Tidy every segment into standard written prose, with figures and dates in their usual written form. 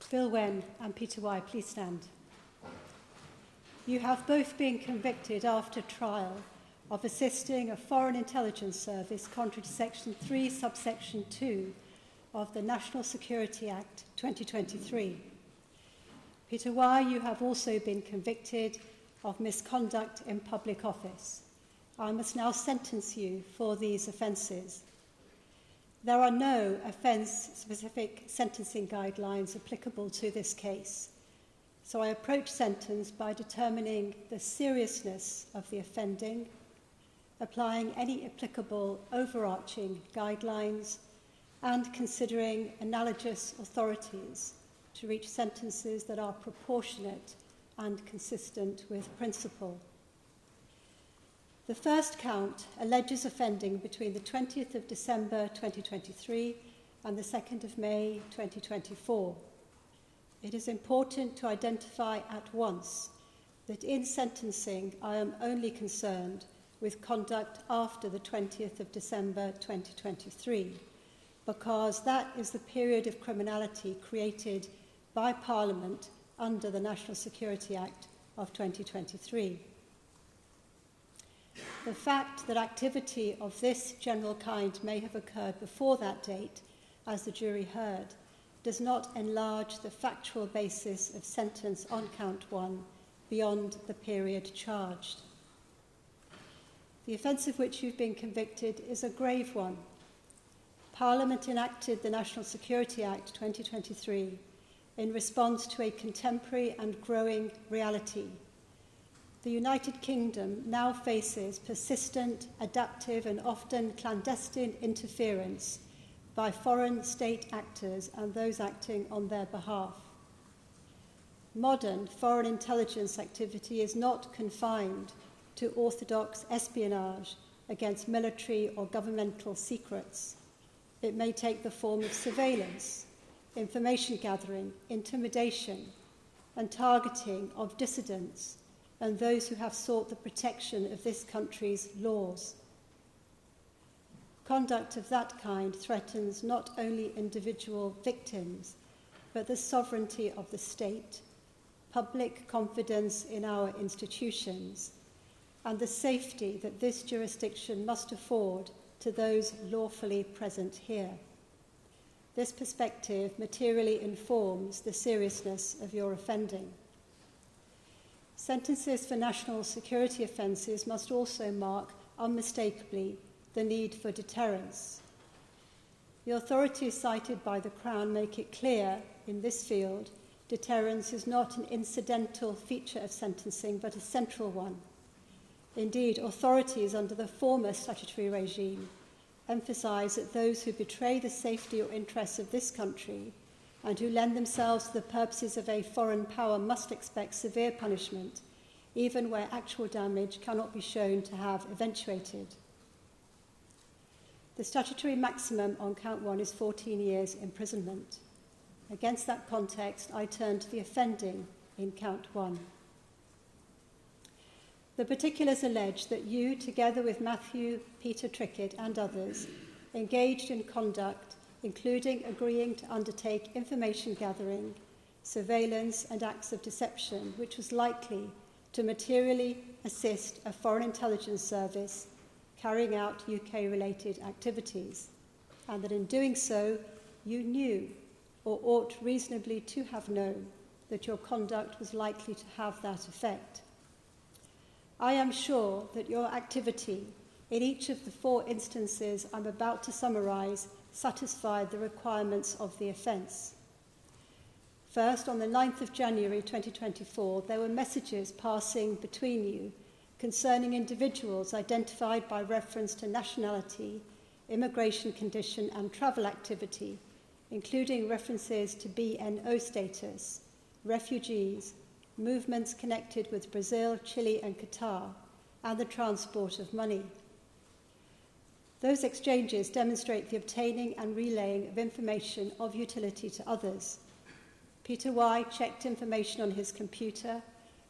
Bill Yuen and Peter Y, please stand. You have both been convicted after trial of assisting a foreign intelligence service contrary to Section 3, subsection 2 of the National Security Act 2023. Peter Y, you have also been convicted of misconduct in public office. I must now sentence you for these offences. There are no offence-specific sentencing guidelines applicable to this case, so I approach sentence by determining the seriousness of the offending, applying any applicable overarching guidelines, and considering analogous authorities to reach sentences that are proportionate and consistent with principle. The first count alleges offending between the 20th of December 2023 and the 2nd of May 2024. It is important to identify at once that in sentencing I am only concerned with conduct after the 20th of December 2023, because that is the period of criminality created by Parliament under the National Security Act of 2023. The fact that activity of this general kind may have occurred before that date, as the jury heard, does not enlarge the factual basis of sentence on count 1 beyond the period charged. The offence of which you've been convicted is a grave one. Parliament enacted the National Security Act 2023 in response to a contemporary and growing reality. The United Kingdom now faces persistent, adaptive and often clandestine interference by foreign state actors and those acting on their behalf. Modern foreign intelligence activity is not confined to orthodox espionage against military or governmental secrets. It may take the form of surveillance, information gathering, intimidation, and targeting of dissidents and those who have sought the protection of this country's laws. Conduct of that kind threatens not only individual victims, but the sovereignty of the state, public confidence in our institutions, and the safety that this jurisdiction must afford to those lawfully present here. This perspective materially informs the seriousness of your offending. Sentences for national security offences must also mark unmistakably the need for deterrence. The authorities cited by the Crown make it clear in this field deterrence is not an incidental feature of sentencing but a central one. Indeed, authorities under the former statutory regime emphasise that those who betray the safety or interests of this country and who lend themselves to the purposes of a foreign power must expect severe punishment, even where actual damage cannot be shown to have eventuated. The statutory maximum on count 1 is 14 years imprisonment. Against that context, I turn to the offending in count 1. The particulars allege that you, together with Matthew, Peter Trickett and others, engaged in conduct including agreeing to undertake information gathering, surveillance and acts of deception, which was likely to materially assist a foreign intelligence service carrying out UK-related activities, and that in doing so, you knew, or ought reasonably to have known, that your conduct was likely to have that effect. I am sure that your activity in each of the 4 instances I'm about to summarise satisfied the requirements of the offence. First, on the 9th of January 2024, there were messages passing between you concerning individuals identified by reference to nationality, immigration condition and travel activity, including references to BNO status, refugees, movements connected with Brazil, Chile and Qatar, and the transport of money. Those exchanges demonstrate the obtaining and relaying of information of utility to others. Peter Y checked information on his computer,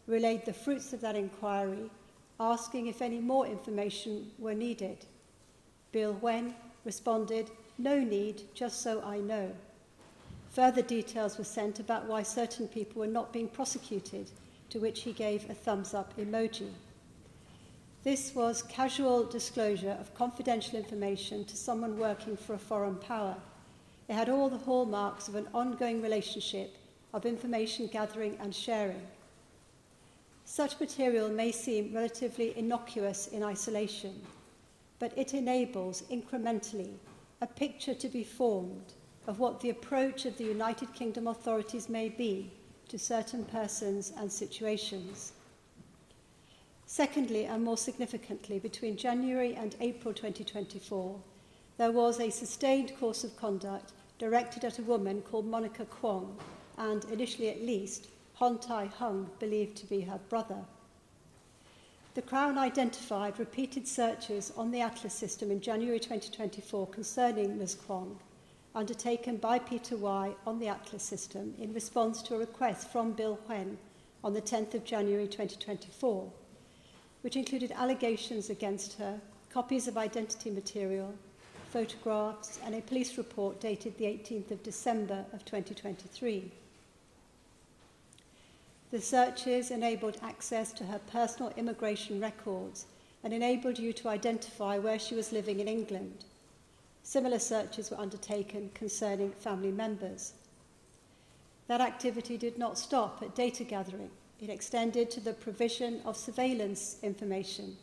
relayed the fruits of that inquiry, asking if any more information were needed. Bill Yuen responded, "No need, just so I know." Further details were sent about why certain people were not being prosecuted, to which he gave a thumbs-up emoji. This was casual disclosure of confidential information to someone working for a foreign power. It had all the hallmarks of an ongoing relationship of information gathering and sharing. Such material may seem relatively innocuous in isolation, but it enables incrementally a picture to be formed of what the approach of the United Kingdom authorities may be to certain persons and situations. Secondly, and more significantly, between January and April 2024, there was a sustained course of conduct directed at a woman called Monica Kwong, and initially at least, Hon Tai Hung, believed to be her brother. The Crown identified repeated searches on the Atlas system in January 2024 concerning Ms Kwong, undertaken by Peter Y on the Atlas system in response to a request from Bill Yuen on the 10th of January 2024, which included allegations against her, copies of identity material, photographs, and a police report dated the 18th of December of 2023. The searches enabled access to her personal immigration records and enabled you to identify where she was living in England. Similar searches were undertaken concerning family members. That activity did not stop at data gathering. It extended to the provision of surveillance information.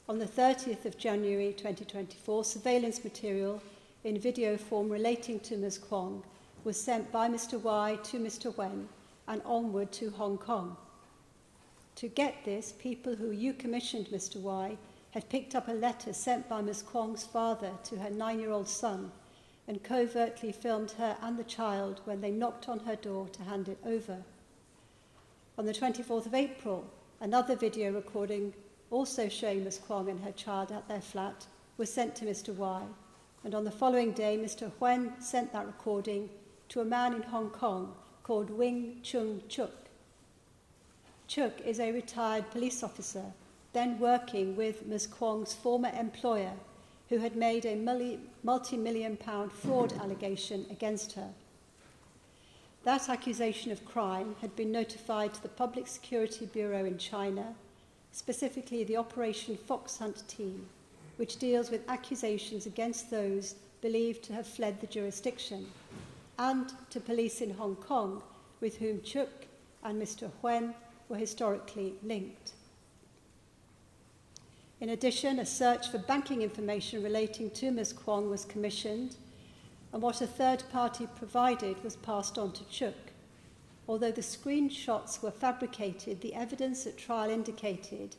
On the 30th of January 2024, surveillance material in video form relating to Ms Kwong was sent by Mr Y to Mr Yuen and onward to Hong Kong. To get this, people who you commissioned Mr Y had picked up a letter sent by Ms Kwong's father to her 9-year-old son and covertly filmed her and the child when they knocked on her door to hand it over. On the 24th of April, another video recording also showing Ms Kwong and her child at their flat was sent to Mr Y, and on the following day Mr Yuen sent that recording to a man in Hong Kong called Chung. Chung is a retired police officer, then working with Ms Kwong's former employer, who had made a multi-million-pound fraud allegation against her. That accusation of crime had been notified to the Public Security Bureau in China, specifically the Operation Fox Hunt team, which deals with accusations against those believed to have fled the jurisdiction, and to police in Hong Kong, with whom Chung and Mr Yuen were historically linked. In addition, a search for banking information relating to Ms Kwong was commissioned, and what a third party provided was passed on to Chung. Although the screenshots were fabricated, the evidence at trial indicated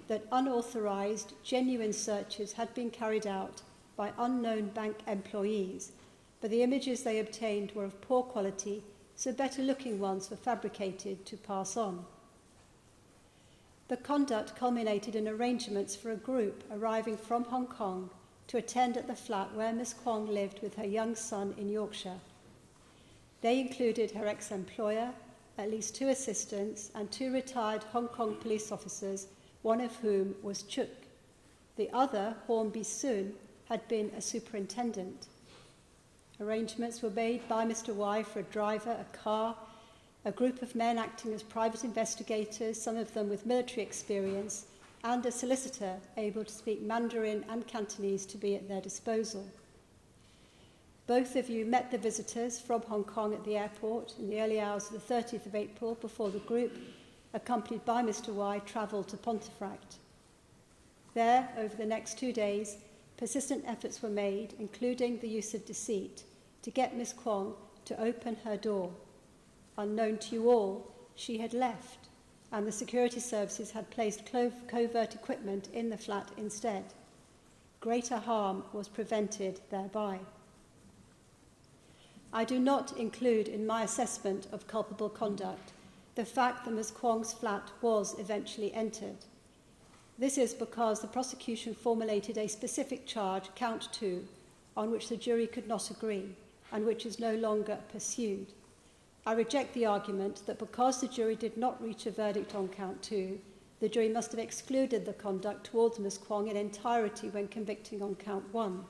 that unauthorised, genuine searches had been carried out by unknown bank employees, but the images they obtained were of poor quality, so better-looking ones were fabricated to pass on. The conduct culminated in arrangements for a group arriving from Hong Kong to attend at the flat where Ms Kwong lived with her young son in Yorkshire. They included her ex-employer, at least 2 assistants, and 2 retired Hong Kong police officers, one of whom was Chung. The other, Hornby Soon, had been a superintendent. Arrangements were made by Mr Y for a driver, a car, a group of men acting as private investigators, some of them with military experience, and a solicitor able to speak Mandarin and Cantonese to be at their disposal. Both of you met the visitors from Hong Kong at the airport in the early hours of the 30th of April before the group, accompanied by Mr Y, travelled to Pontefract. There, over the next 2 days, persistent efforts were made, including the use of deceit, to get Ms Kwong to open her door. Unknown to you all, she had left, and the security services had placed covert equipment in the flat instead. Greater harm was prevented thereby. I do not include in my assessment of culpable conduct the fact that Ms Kwong's flat was eventually entered. This is because the prosecution formulated a specific charge, count 2, on which the jury could not agree, and which is no longer pursued. I reject the argument that because the jury did not reach a verdict on count 2, the jury must have excluded the conduct towards Ms Kwong in entirety when convicting on count 1.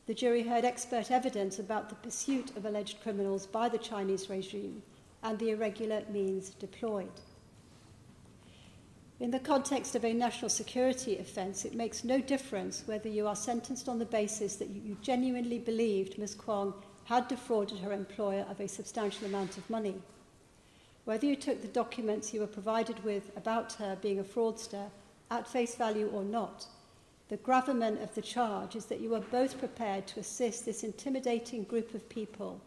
The jury heard expert evidence about the pursuit of alleged criminals by the Chinese regime and the irregular means deployed. In the context of a national security offence, it makes no difference whether you are sentenced on the basis that you genuinely believed Ms. Kwong had defrauded her employer of a substantial amount of money. Whether you took the documents you were provided with about her being a fraudster at face value or not, the gravamen of the charge is that you were both prepared to assist this intimidating group of people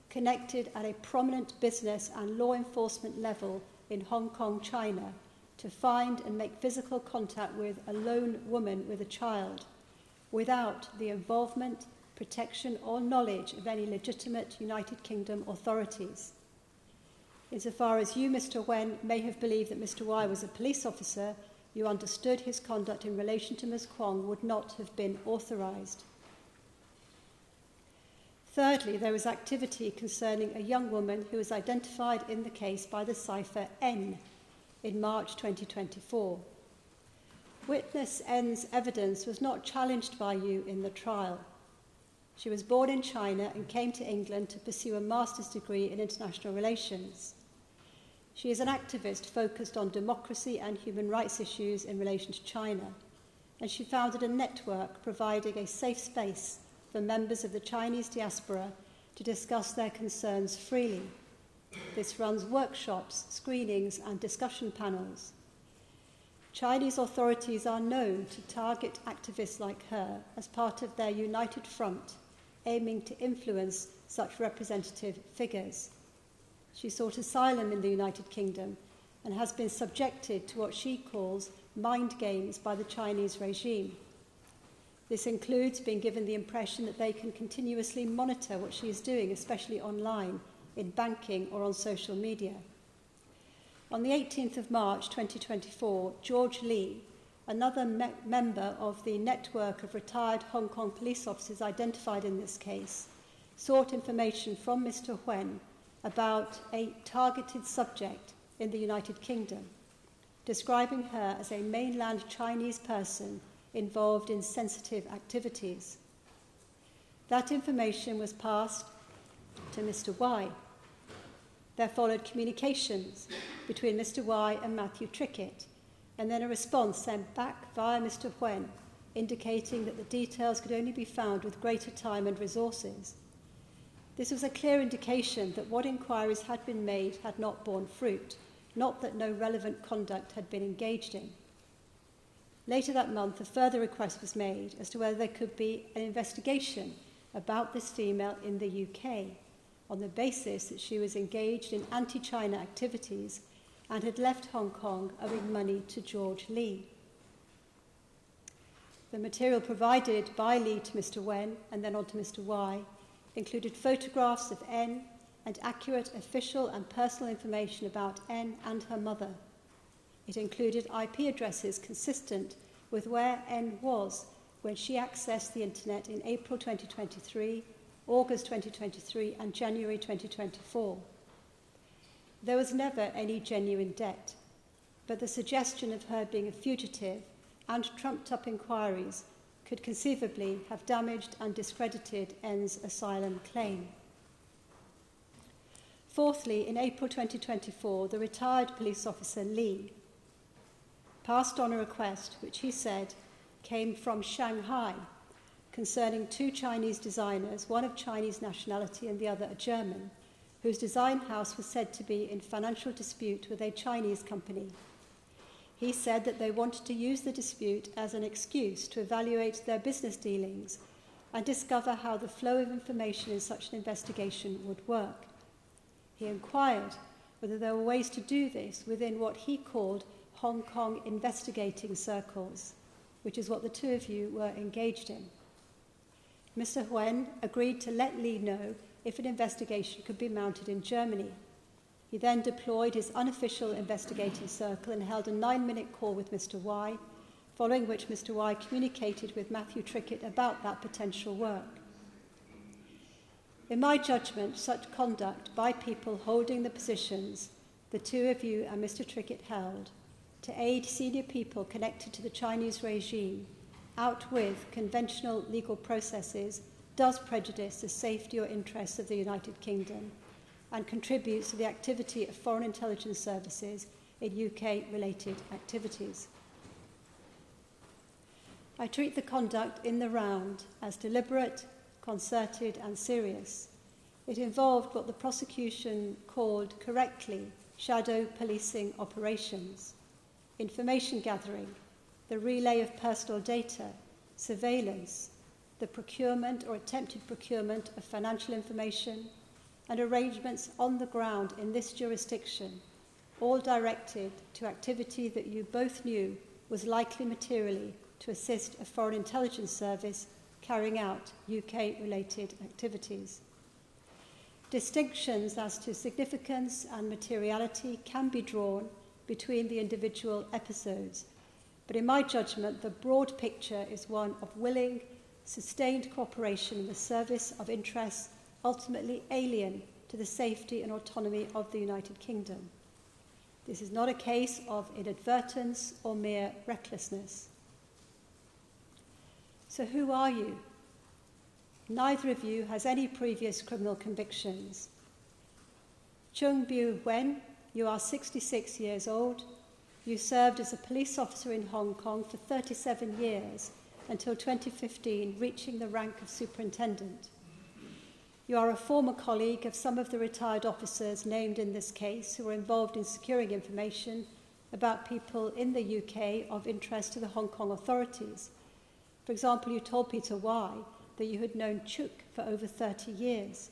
connected at a prominent business and law enforcement level in Hong Kong, China, to find and make physical contact with a lone woman with a child without the involvement, protection or knowledge of any legitimate United Kingdom authorities. Insofar as you, Mr. Yuen, may have believed that Mr. Y was a police officer, you understood his conduct in relation to Ms. Kwong would not have been authorised. Thirdly, there was activity concerning a young woman who was identified in the case by the cipher N in March 2024. Witness N's evidence was not challenged by you in the trial. She was born in China and came to England to pursue a master's degree in international relations. She is an activist focused on democracy and human rights issues in relation to China, and she founded a network providing a safe space for members of the Chinese diaspora to discuss their concerns freely. This runs workshops, screenings, and discussion panels. Chinese authorities are known to target activists like her as part of their united front, aiming to influence such representative figures. She sought asylum in the United Kingdom and has been subjected to what she calls mind games by the Chinese regime. This includes being given the impression that they can continuously monitor what she is doing, especially online, in banking or on social media. On the 18th of March 2024, George Lee, another member of the network of retired Hong Kong police officers identified in this case, sought information from Mr. Yuen about a targeted subject in the United Kingdom, describing her as a mainland Chinese person involved in sensitive activities. That information was passed to Mr. Y. There followed communications between Mr. Y and Matthew Trickett, and then a response sent back via Mr. Yuen, indicating that the details could only be found with greater time and resources. This was a clear indication that what inquiries had been made had not borne fruit, not that no relevant conduct had been engaged in. Later that month, a further request was made as to whether there could be an investigation about this female in the UK, on the basis that she was engaged in anti-China activities and had left Hong Kong owing money to George Lee. The material provided by Lee to Mr. Yuen and then on to Mr. Y included photographs of N and accurate official and personal information about N and her mother. It included IP addresses consistent with where N was when she accessed the internet in April 2023, August 2023 and January 2024. There was never any genuine debt, but the suggestion of her being a fugitive and trumped-up inquiries could conceivably have damaged and discredited N's asylum claim. Fourthly, in April 2024, the retired police officer Lee passed on a request which he said came from Shanghai concerning two Chinese designers, one of Chinese nationality and the other a German, whose design house was said to be in financial dispute with a Chinese company. He said that they wanted to use the dispute as an excuse to evaluate their business dealings and discover how the flow of information in such an investigation would work. He inquired whether there were ways to do this within what he called Hong Kong investigating circles, which is what the two of you were engaged in. Mr. Yuen agreed to let Lee know if an investigation could be mounted in Germany. He then deployed his unofficial investigating circle and held a 9-minute call with Mr. Y, following which Mr. Y communicated with Matthew Trickett about that potential work. In my judgment, such conduct by people holding the positions the two of you and Mr. Trickett held to aid senior people connected to the Chinese regime out with conventional legal processes does prejudice the safety or interests of the United Kingdom and contributes to the activity of foreign intelligence services in UK-related activities. I treat the conduct in the round as deliberate, concerted and serious. It involved what the prosecution called correctly shadow policing operations, information gathering, the relay of personal data, surveillance, the procurement or attempted procurement of financial information, and arrangements on the ground in this jurisdiction, all directed to activity that you both knew was likely materially to assist a foreign intelligence service carrying out UK-related activities. Distinctions as to significance and materiality can be drawn between the individual episodes, but in my judgment, the broad picture is one of willing, sustained cooperation in the service of interests ultimately alien to the safety and autonomy of the United Kingdom. This is not a case of inadvertence or mere recklessness. So who are you? Neither of you has any previous criminal convictions. Chung Yuen, you are 66 years old. You served as a police officer in Hong Kong for 37 years until 2015, reaching the rank of superintendent. You are a former colleague of some of the retired officers named in this case who were involved in securing information about people in the UK of interest to the Hong Kong authorities. For example, you told Peter Y that you had known Chung for over 30 years.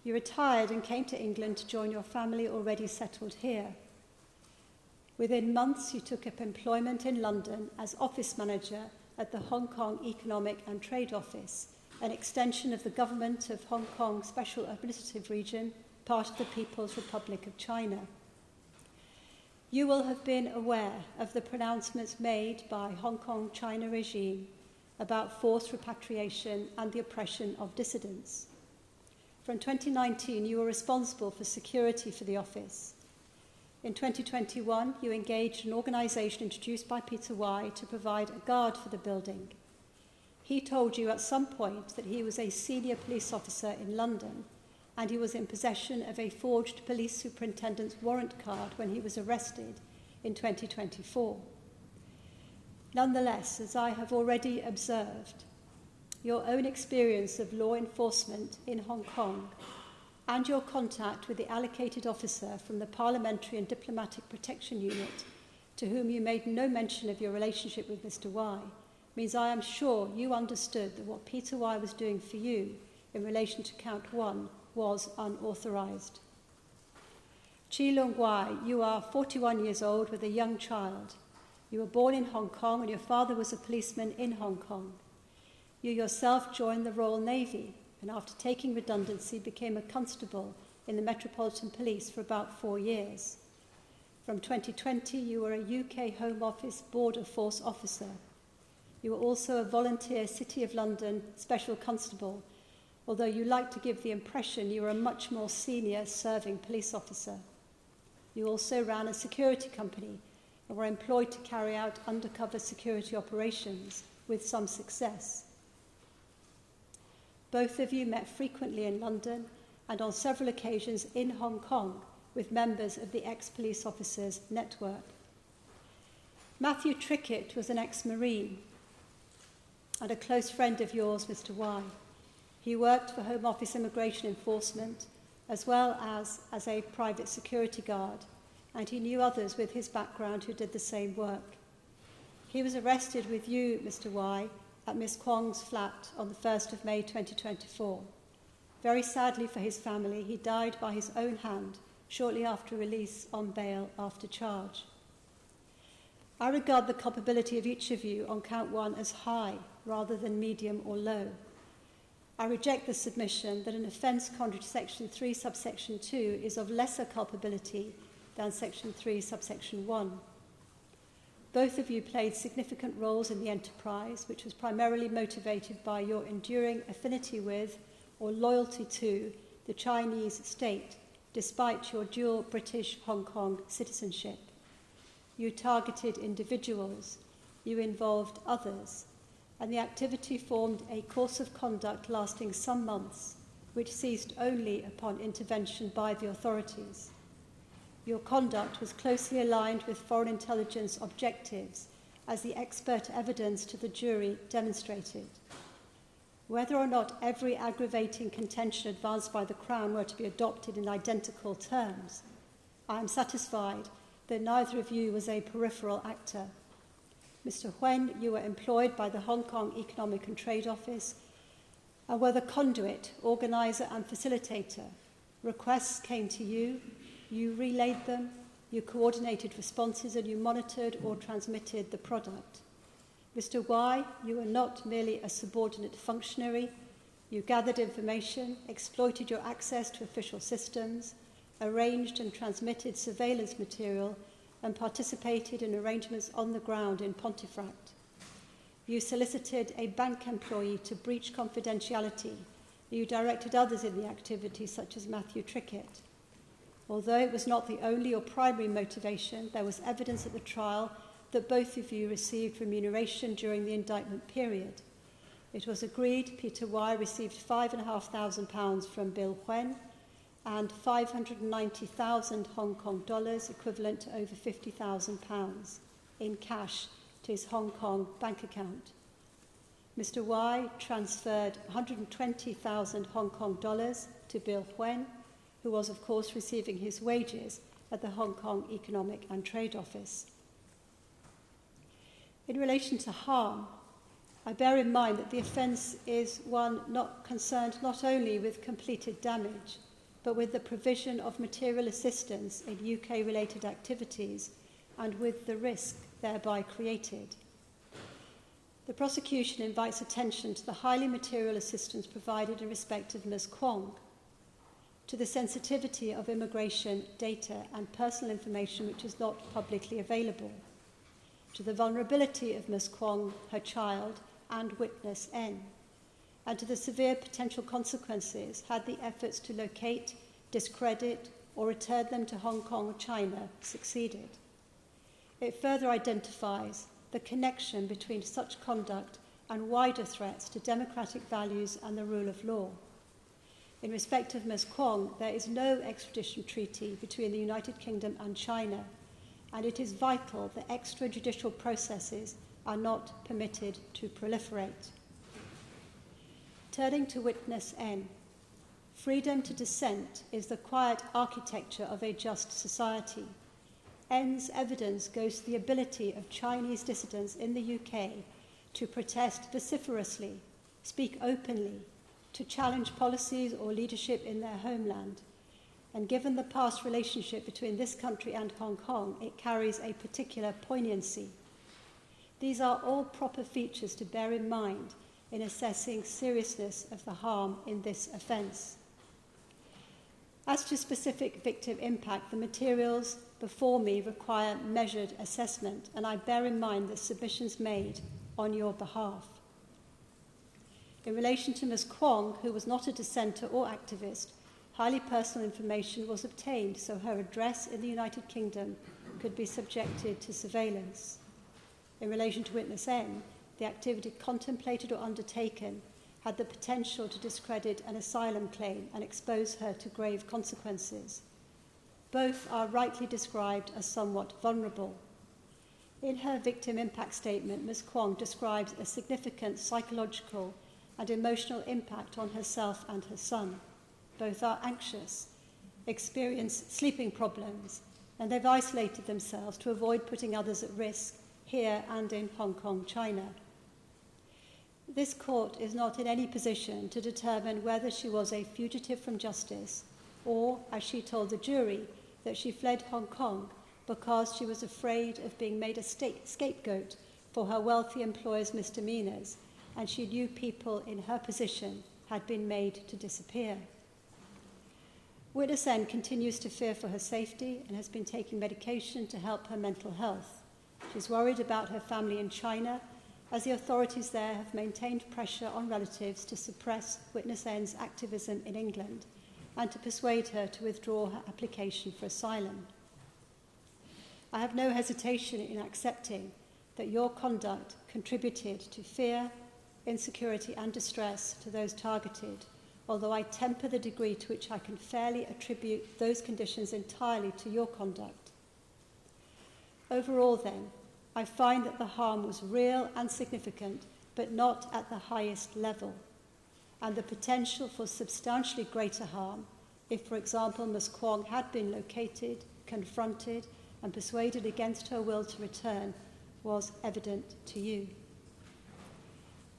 You retired and came to England to join your family already settled here. Within months, you took up employment in London as office manager at the Hong Kong Economic and Trade Office, an extension of the government of Hong Kong Special Administrative Region, part of the People's Republic of China. You will have been aware of the pronouncements made by Hong Kong China regime about forced repatriation and the oppression of dissidents. From 2019, you were responsible for security for the office. In 2021, you engaged an organisation introduced by Peter Y to provide a guard for the building. He told you at some point that he was a senior police officer in London and he was in possession of a forged police superintendent's warrant card when he was arrested in 2024. Nonetheless, as I have already observed, your own experience of law enforcement in Hong Kong and your contact with the allocated officer from the Parliamentary and Diplomatic Protection Unit, to whom you made no mention of your relationship with Mr. Y, means I am sure you understood that what Peter Y was doing for you in relation to Count 1 was unauthorised. Leung Y, you are 41 years old with a young child. You were born in Hong Kong and your father was a policeman in Hong Kong. You yourself joined the Royal Navy and after taking redundancy became a constable in the Metropolitan Police for about 4 years. From 2020, you were a UK Home Office Border Force officer. You were also a volunteer City of London Special Constable, although you like to give the impression you were a much more senior serving police officer. You also ran a security company and were employed to carry out undercover security operations with some success. Both of you met frequently in London and on several occasions in Hong Kong with members of the ex-police officers network. Matthew Trickett was an ex-Marine and a close friend of yours, Mr. Y. He worked for Home Office Immigration Enforcement as well as a private security guard, and he knew others with his background who did the same work. He was arrested with you, Mr. Y, at Miss Kwong's flat on the 1st of May 2024. Very sadly for his family, he died by his own hand shortly after release on bail after charge. I regard the culpability of each of you on Count 1 as high rather than medium or low. I reject the submission that an offence contrary to Section 3, subsection 2 is of lesser culpability than Section 3, subsection 1. Both of you played significant roles in the enterprise, which was primarily motivated by your enduring affinity with or loyalty to the Chinese state, despite your dual British Hong Kong citizenship. You targeted individuals, you involved others, and the activity formed a course of conduct lasting some months, which ceased only upon intervention by the authorities. Your conduct was closely aligned with foreign intelligence objectives, as the expert evidence to the jury demonstrated. Whether or not every aggravating contention advanced by the Crown were to be adopted in identical terms, I am satisfied that neither of you was a peripheral actor. Mr. Yuen, you were employed by the Hong Kong Economic and Trade Office and were the conduit, organiser and facilitator. Requests came to you, you relayed them, you coordinated responses, and you monitored or transmitted the product. Mr. Y, you were not merely a subordinate functionary. You gathered information, exploited your access to official systems, arranged and transmitted surveillance material, and participated in arrangements on the ground in Pontefract. You solicited a bank employee to breach confidentiality. You directed others in the activity, such as Matthew Trickett. Although it was not the only or primary motivation, there was evidence at the trial that both of you received remuneration during the indictment period. It was agreed Peter Y received £5,500 from Bill Yuen and 590,000 Hong Kong dollars, equivalent to over £50,000, in cash to his Hong Kong bank account. Mr. Y transferred 120,000 Hong Kong dollars to Bill Yuen, who was, of course, receiving his wages at the Hong Kong Economic and Trade Office. In relation to harm, I bear in mind that the offence is one not concerned not only with completed damage, but with the provision of material assistance in UK-related activities and with the risk thereby created. The prosecution invites attention to the highly material assistance provided in respect of Ms. Kwong, to the sensitivity of immigration data and personal information which is not publicly available, to the vulnerability of Ms. Kwong, her child, and witness N, and to the severe potential consequences had the efforts to locate, discredit, or return them to Hong Kong or China succeeded. It further identifies the connection between such conduct and wider threats to democratic values and the rule of law. In respect of Ms. Kwong, there is no extradition treaty between the United Kingdom and China, and it is vital that extrajudicial processes are not permitted to proliferate. Turning to witness N, freedom to dissent is the quiet architecture of a just society. N's evidence goes to the ability of Chinese dissidents in the UK to protest vociferously, speak openly, to challenge policies or leadership in their homeland. And given the past relationship between this country and Hong Kong, it carries a particular poignancy. These are all proper features to bear in mind in assessing seriousness of the harm in this offence. As to specific victim impact, the materials before me require measured assessment, and I bear in mind the submissions made on your behalf. In relation to Ms. Kwong, who was not a dissenter or activist, highly personal information was obtained so her address in the United Kingdom could be subjected to surveillance. In relation to witness N, the activity contemplated or undertaken had the potential to discredit an asylum claim and expose her to grave consequences. Both are rightly described as somewhat vulnerable. In her victim impact statement, Ms. Kwong describes a significant psychological and emotional impact on herself and her son. Both are anxious, experience sleeping problems, and they've isolated themselves to avoid putting others at risk here and in Hong Kong, China. This court is not in any position to determine whether she was a fugitive from justice or, as she told the jury, that she fled Hong Kong because she was afraid of being made a scapegoat for her wealthy employer's misdemeanours, and she knew people in her position had been made to disappear. Witness N continues to fear for her safety and has been taking medication to help her mental health. She's worried about her family in China, as the authorities there have maintained pressure on relatives to suppress Witness N's activism in England and to persuade her to withdraw her application for asylum. I have no hesitation in accepting that your conduct contributed to fear, insecurity and distress to those targeted, although I temper the degree to which I can fairly attribute those conditions entirely to your conduct. Overall, then, I find that the harm was real and significant, but not at the highest level, and the potential for substantially greater harm if, for example, Ms. Kwong had been located, confronted, and persuaded against her will to return was evident to you.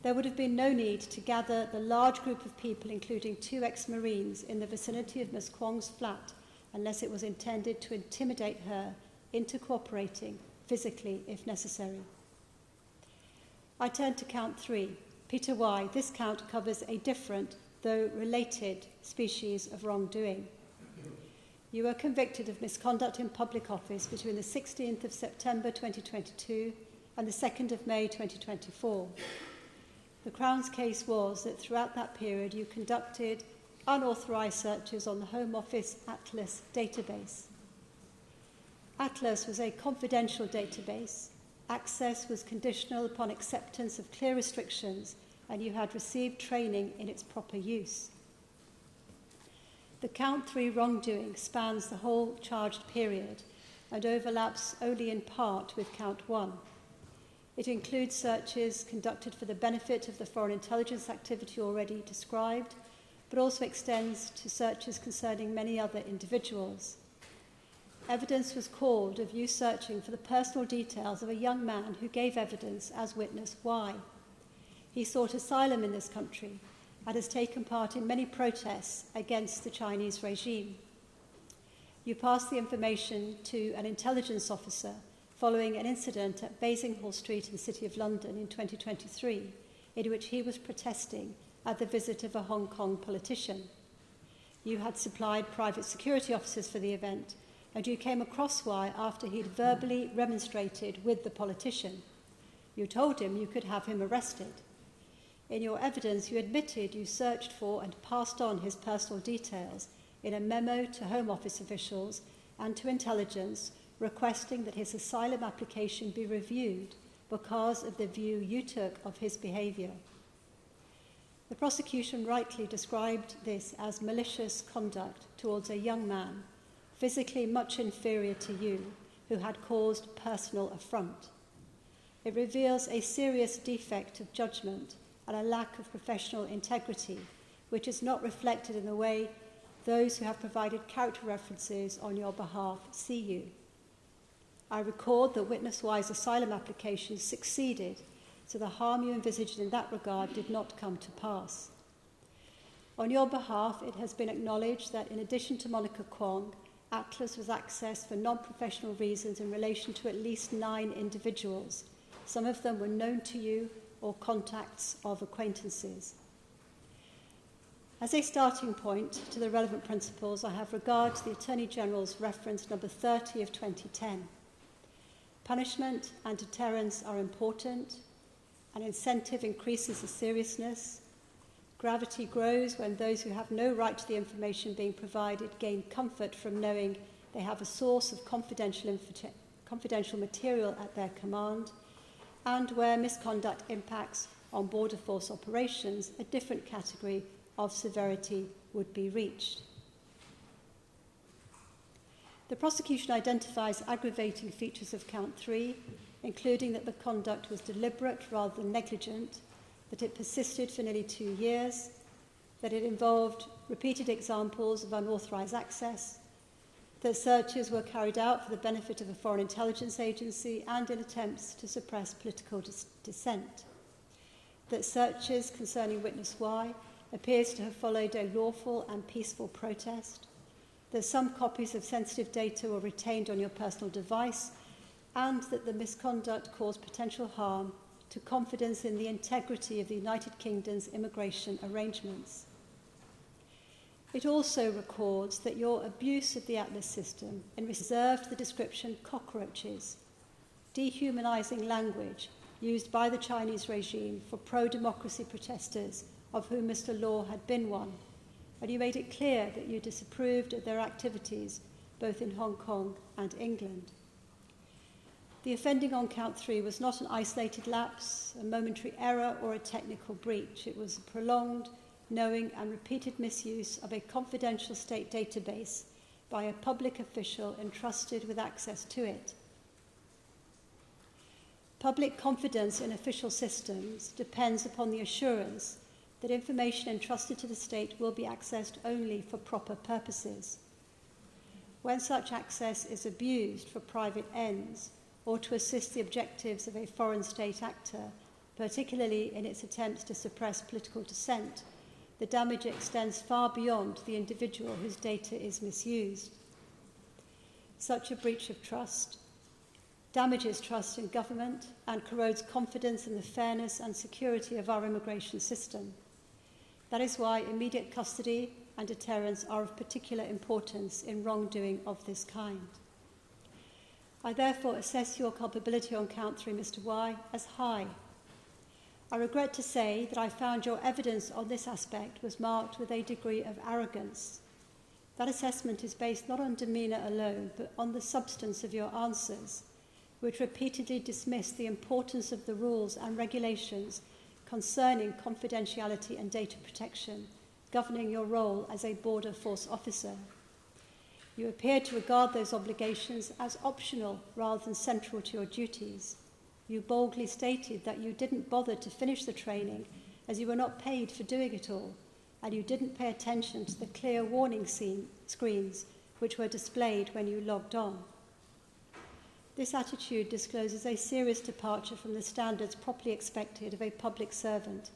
There would have been no need to gather the large group of people, including 2 ex-Marines, in the vicinity of Ms. Kwong's flat unless it was intended to intimidate her into cooperating physically if necessary. I turn to count 3. Peter Y. This count covers a different, though related, species of wrongdoing. You were convicted of misconduct in public office between the 16th of September 2022 and the 2nd of May 2024. The Crown's case was that throughout that period you conducted unauthorised searches on the Home Office Atlas database. Atlas was a confidential database. Access was conditional upon acceptance of clear restrictions, and you had received training in its proper use. The count 3 wrongdoing spans the whole charged period and overlaps only in part with count 1. It includes searches conducted for the benefit of the foreign intelligence activity already described, but also extends to searches concerning many other individuals. Evidence was called of you searching for the personal details of a young man who gave evidence as witness Y. He sought asylum in this country and has taken part in many protests against the Chinese regime. You passed the information to an intelligence officer following an incident at Basinghall Street in the City of London in 2023, in which he was protesting at the visit of a Hong Kong politician. You had supplied private security officers for the event, and you came across Y after he'd verbally remonstrated with the politician. You told him you could have him arrested. In your evidence, you admitted you searched for and passed on his personal details in a memo to Home Office officials and to intelligence requesting that his asylum application be reviewed because of the view you took of his behaviour. The prosecution rightly described this as malicious conduct towards a young man, physically much inferior to you, who had caused personal affront. It reveals a serious defect of judgment and a lack of professional integrity, which is not reflected in the way those who have provided character references on your behalf see you. I record that witness Y's asylum application succeeded, so the harm you envisaged in that regard did not come to pass. On your behalf, it has been acknowledged that in addition to Monica Kwong, Atlas was accessed for non-professional reasons in relation to at least 9 individuals. Some of them were known to you or contacts of acquaintances. As a starting point to the relevant principles, I have regard to the Attorney General's reference number 30 of 2010. Punishment and deterrence are important. An incentive increases the seriousness. Gravity grows when those who have no right to the information being provided gain comfort from knowing they have a source of confidential material at their command, and where misconduct impacts on border force operations, a different category of severity would be reached. The prosecution identifies aggravating features of count 3, including that the conduct was deliberate rather than negligent, that it persisted for nearly 2 years, that it involved repeated examples of unauthorised access, that searches were carried out for the benefit of a foreign intelligence agency and in attempts to suppress political dissent, that searches concerning witness Y appears to have followed a lawful and peaceful protest, that some copies of sensitive data were retained on your personal device, and that the misconduct caused potential harm to confidence in the integrity of the United Kingdom's immigration arrangements. It also records that your abuse of the Atlas system and reserved the description cockroaches, dehumanising language used by the Chinese regime for pro-democracy protesters, of whom Mr. Law had been one, and you made it clear that you disapproved of their activities both in Hong Kong and England. The offending on count 3 was not an isolated lapse, a momentary error, or a technical breach. It was a prolonged, knowing and repeated misuse of a confidential state database by a public official entrusted with access to it. Public confidence in official systems depends upon the assurance that information entrusted to the state will be accessed only for proper purposes. When such access is abused for private ends or to assist the objectives of a foreign state actor, particularly in its attempts to suppress political dissent, the damage extends far beyond the individual whose data is misused. Such a breach of trust damages trust in government and corrodes confidence in the fairness and security of our immigration system. That is why immediate custody and deterrence are of particular importance in wrongdoing of this kind. I therefore assess your culpability on count 3, Mr. Y, as high. I regret to say that I found your evidence on this aspect was marked with a degree of arrogance. That assessment is based not on demeanour alone, but on the substance of your answers, which repeatedly dismiss the importance of the rules and regulations concerning confidentiality and data protection, governing your role as a border force officer. You appear to regard those obligations as optional rather than central to your duties. You boldly stated that you didn't bother to finish the training as you were not paid for doing it all, and you didn't pay attention to the clear warning screens which were displayed when you logged on. This attitude discloses a serious departure from the standards properly expected of a public servant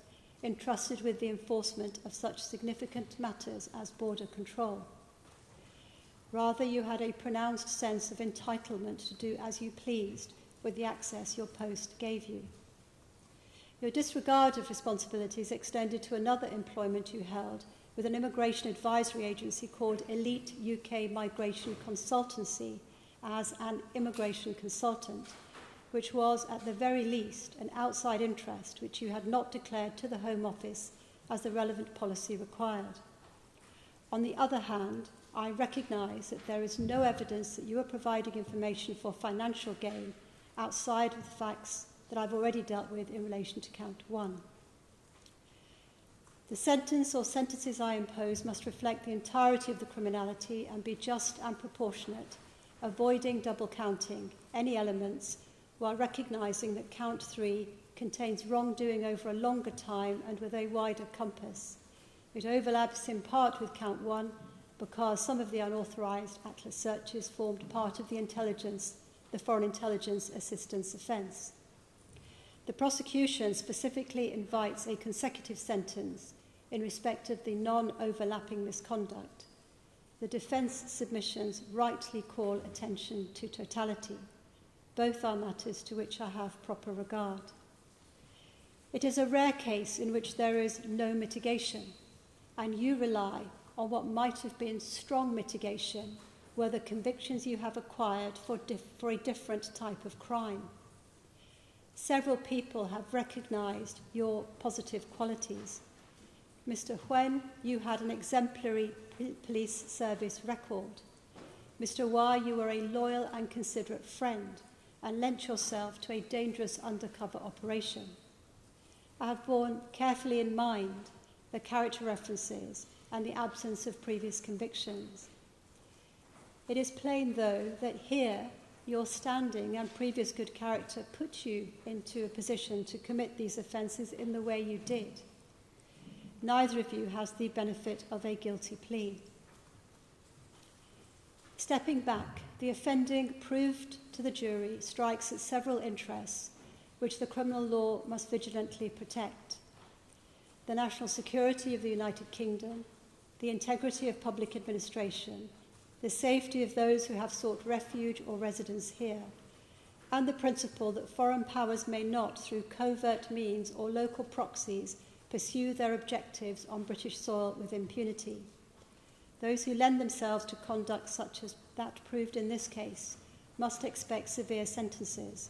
entrusted with the enforcement of such significant matters as border control. Rather, you had a pronounced sense of entitlement to do as you pleased with the access your post gave you. Your disregard of responsibilities extended to another employment you held with an immigration advisory agency called Elite UK Migration Consultancy as an immigration consultant, which was at the very least an outside interest which you had not declared to the Home Office as the relevant policy required. On the other hand, I recognise that there is no evidence that you are providing information for financial gain outside of the facts that I've already dealt with in relation to count 1. The sentence or sentences I impose must reflect the entirety of the criminality and be just and proportionate, avoiding double counting any elements while recognising that count 3 contains wrongdoing over a longer time and with a wider compass. It overlaps in part with count 1 because some of the unauthorised Atlas searches formed part of the Foreign Intelligence Assistance offence. The prosecution specifically invites a consecutive sentence in respect of the non-overlapping misconduct. The defence submissions rightly call attention to totality. Both are matters to which I have proper regard. It is a rare case in which there is no mitigation, and you rely on what might have been strong mitigation were the convictions you have acquired for a different type of crime. Several people have recognised your positive qualities. Mr. Yuen, you had an exemplary police service record. Mr. Y, you were a loyal and considerate friend and lent yourself to a dangerous undercover operation. I have borne carefully in mind the character references and the absence of previous convictions. It is plain, though, that here your standing and previous good character put you into a position to commit these offences in the way you did. Neither of you has the benefit of a guilty plea. Stepping back, the offending proved to the jury strikes at several interests which the criminal law must vigilantly protect: the national security of the United Kingdom, the integrity of public administration, the safety of those who have sought refuge or residence here, and the principle that foreign powers may not, through covert means or local proxies, pursue their objectives on British soil with impunity. Those who lend themselves to conduct such as that proved in this case must expect severe sentences.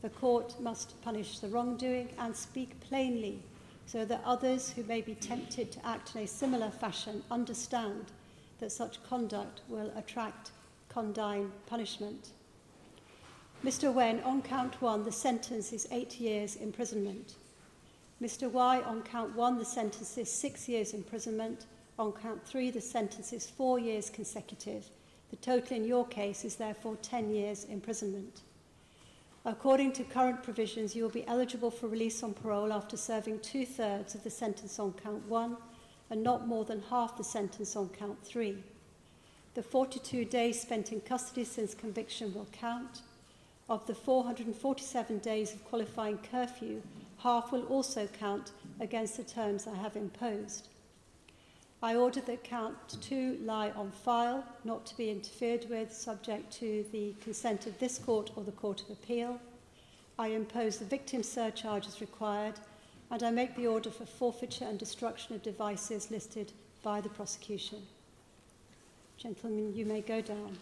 The court must punish the wrongdoing and speak plainly so that others who may be tempted to act in a similar fashion understand that such conduct will attract condign punishment. Mr. Yuen, on count 1, the sentence is 8 years imprisonment. Mr. Y, on count 1, the sentence is 6 years imprisonment. On count 3, the sentence is 4 years consecutive. The total in your case is therefore 10 years imprisonment. According to current provisions, you will be eligible for release on parole after serving 2/3 of the sentence on count 1 and not more than half the sentence on count 3. The 42 days spent in custody since conviction will count. Of the 447 days of qualifying curfew, half will also count against the terms I have imposed. I order that count 2 lie on file, not to be interfered with, subject to the consent of this court or the Court of Appeal. I impose the victim surcharge as required, and I make the order for forfeiture and destruction of devices listed by the prosecution. Gentlemen, you may go down.